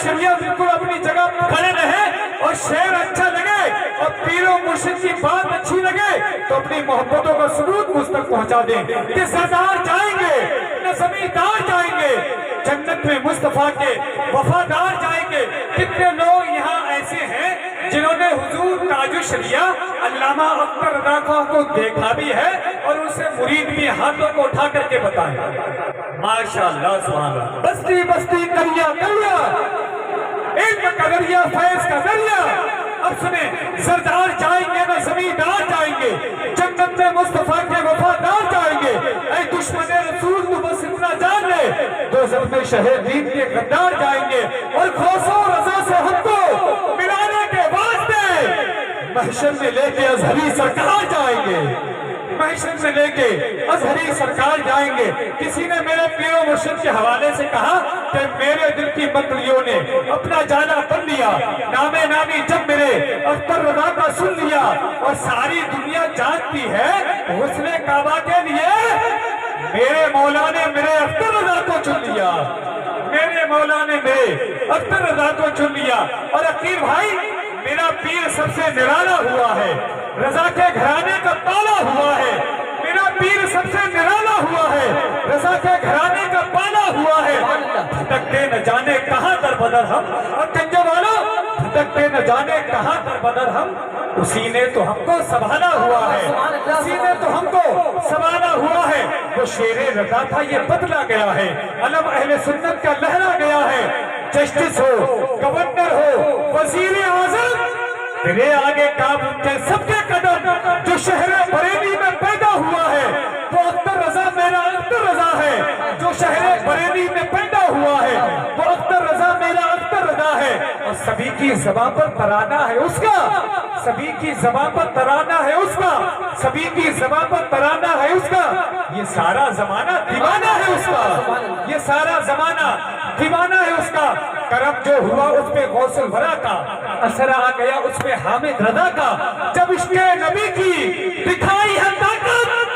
शरिया बिल्कुल अपनी जगह पर खड़े रहे और शेर अच्छा लगे और पीरों मुर्शिद की बात अच्छी लगे तो अपनी मोहब्बतों का सबूत मुझ तक पहुंचा दें कि सरदार जाएंगे न जमींदार जाएंगे जन्नत में मुस्तफा के वफादार जाएंगे। कितने लोग यहाँ ऐसे हैं जिन्होंने हुजूर ताजुल शरिया अल्लामा अख्तर रज़ा खां को देखा भी है और उसे मुरीद भी हाथों को उठा करके बताए। माशाअल्लाह सुभान अल्लाह। बस्ती बस्ती करिया करिया इल्म का दरिया फैज का दरिया। अब सुने, सरदार जाएंगे ना जमींदार जाएंगे, जन्नत में मुस्तफा के वफादार जाएंगे। ऐ दुश्मन रसूल तू बस इतना जान ले, दोज़ख में शहीद के गद्दार जाएंगे और खौफो रज़ा से हमको मिलाने के वास्ते महशर में लेके अज़हरी सरकार जाएंगे, महशर में लेके अज़हरी सरकार जाएंगे। किसी ने मेरे पीरो मुर्शिद के हवाले से कहा कि मेरे दिल की मंत्रियों ने अपना जाला बन लिया, नामे नामी जब मेरे अख्तर रज़ा का सुन लिया और सारी दुनिया जानती है हुस्ने काबा के लिए मेरे मौला ने मेरे अख्तर रज़ा को चुन लिया, मेरे मौला ने मेरे अख्तर रज़ा को चुन लिया। और अकीर भाई, मेरा पीर सबसे निराला हुआ है, रज़ा के घराने का पाला हुआ है, मेरा पीर सबसे निराला हुआ है, रज़ा के घराने का पाला हुआ है। भटकते न जाने कहाँ दर बदर हम, और कंजे वालों भटकते न जाने कहाँ दर बदर हम, उसी ने तो हमको संभाला हुआ है, उसी ने तो हमको संभाला हुआ है। वो शेरे रज़ा था ये बदला गया है, अलम अहले सुन्नत का लहरा गया है। जस्टिस हो, गवर्नर हो, वजीर आज़म, तेरे आगे काबू के सबके कदम। जो शहर बरेली में पैदा हुआ है वो अख्तर रज़ा मेरा अख्तर रज़ा है, जो शहर बरेली में पैदा हुआ है वो अख्तर रज़ा मेरा अख्तर रज़ा है। और सभी की ज़बान पर तराना है उसका, सभी की ज़बान पर तराना है उसका, सभी की ज़बान पर तराना है उसका। ये सारा जमाना दीवाना है उसका, ये सारा जमाना दीवाना है उसका। करम जो हुआ उस पे गौसल वरा का, असर आ गया उस पे हामिद रज़ा का। जब इसके नबी की दिखाई है ताकत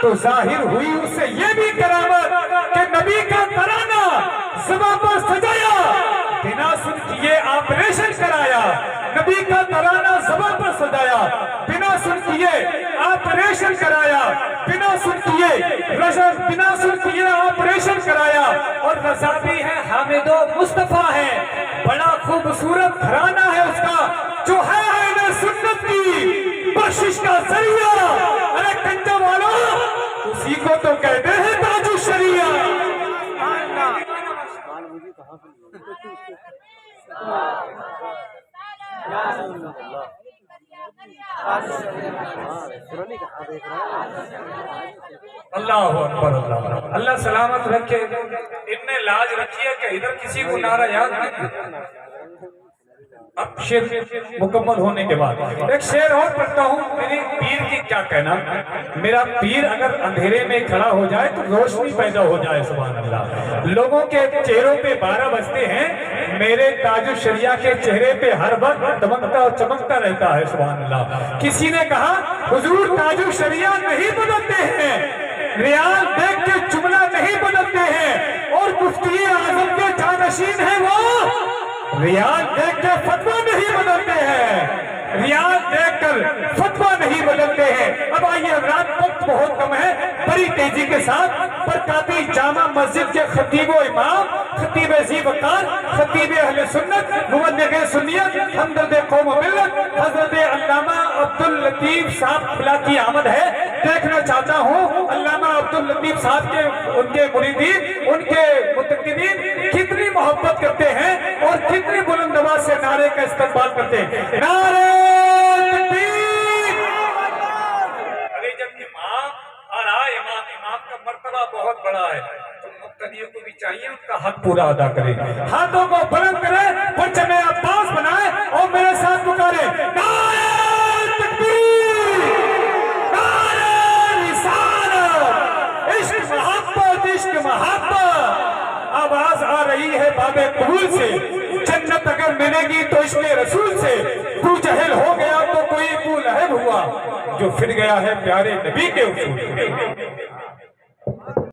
तो जाहिर हुई उससे ये भी करामत कि नबी का तराना ज़बान पर सजाया, बिना सुन किए ऑपरेशन कराया। नबी का तराना ज़बान पर सजाया, बिना सुन किए ऑपरेशन कराया, बिना सुन किए रज़ा, बिना सुन किए ऑपरेशन कराया। और रज़ा भी है, हामिदो मुस्तफा है, बड़ा खूबसूरत घराना है उसका, जो है अहले सुन्नत की बख्शिश का जरिया। अरे कंजा वालों, उसी को तो कहते हैं ताजुल शरिया। अल्लाह अकबर, अल्लाह अल्लाह सलामत रखे। इनने लाज रखी है कि इधर किसी को नारा याद नहीं। अब शेर मुकम्मल होने के बाद एक शेर और पढ़ता हूँ। मेरे पीर की क्या कहना, मेरा पीर अगर अंधेरे में खड़ा हो जाए तो रोशनी पैदा हो जाए। सुभान अल्लाह। लोगों के चेहरों पे 12 बजते हैं, मेरे ताजुल शरिया के चेहरे पे हर वक्त दमकता और चमकता रहता है। सुभान अल्लाह। किसी ने कहा हुजूर ताजुल शरिया नहीं बदलते हैं, रियाल देख के जुमला नहीं बदलते हैं, और मुफ्ती आज़म के जानशीन है वो रियाल देख के फतवा नहीं बदलते हैं, रियाल देखकर फतवा नहीं बदलते हैं। अब आइए, रात वक्त बहुत कम है, बड़ी तेजी के साथ बरकाती जामा मस्जिद के खतीब व इमाम, खतीब ज़ी वक़ार, खतीब अहले सुन्नत, मुबल्लिग़ सुन्नियत, हमदर्द कौम व मिल्लत, हज़रत अल्लामा अब्दुल लतीफ़ साहब की आमद है। देखना चाहता हूँ अल्लामा अब्दुल लतीफ़ साहब के, उनके मुरीदीन, उनके मुतक़िदीन कितनी मोहब्बत करते हैं और कितनी बुलंद आवाज़ से नारे का इस्तेमाल करते हैं। नारे तकबीर। अरे जब इमाम और इमाम का मर्तबा बहुत बड़ा है तो मुक्तदियों को भी चाहिए उनका हक पूरा अदा करें, हाथों को बुलंद करें, परचम अब्बास बनाए और मेरे साथ पुकारे नारे तकबीर, नारे रिसालत। इश्क मोहब्बत, इश्क मोहब्बत। आवाज आ रही है बाबे कबूल से, जन्नत अगर मिलेगी तो इसके रसूल से। तू जहल हो गया तो कोई अबू लहब हुआ, जो फिर गया है प्यारे नबी के उसूल।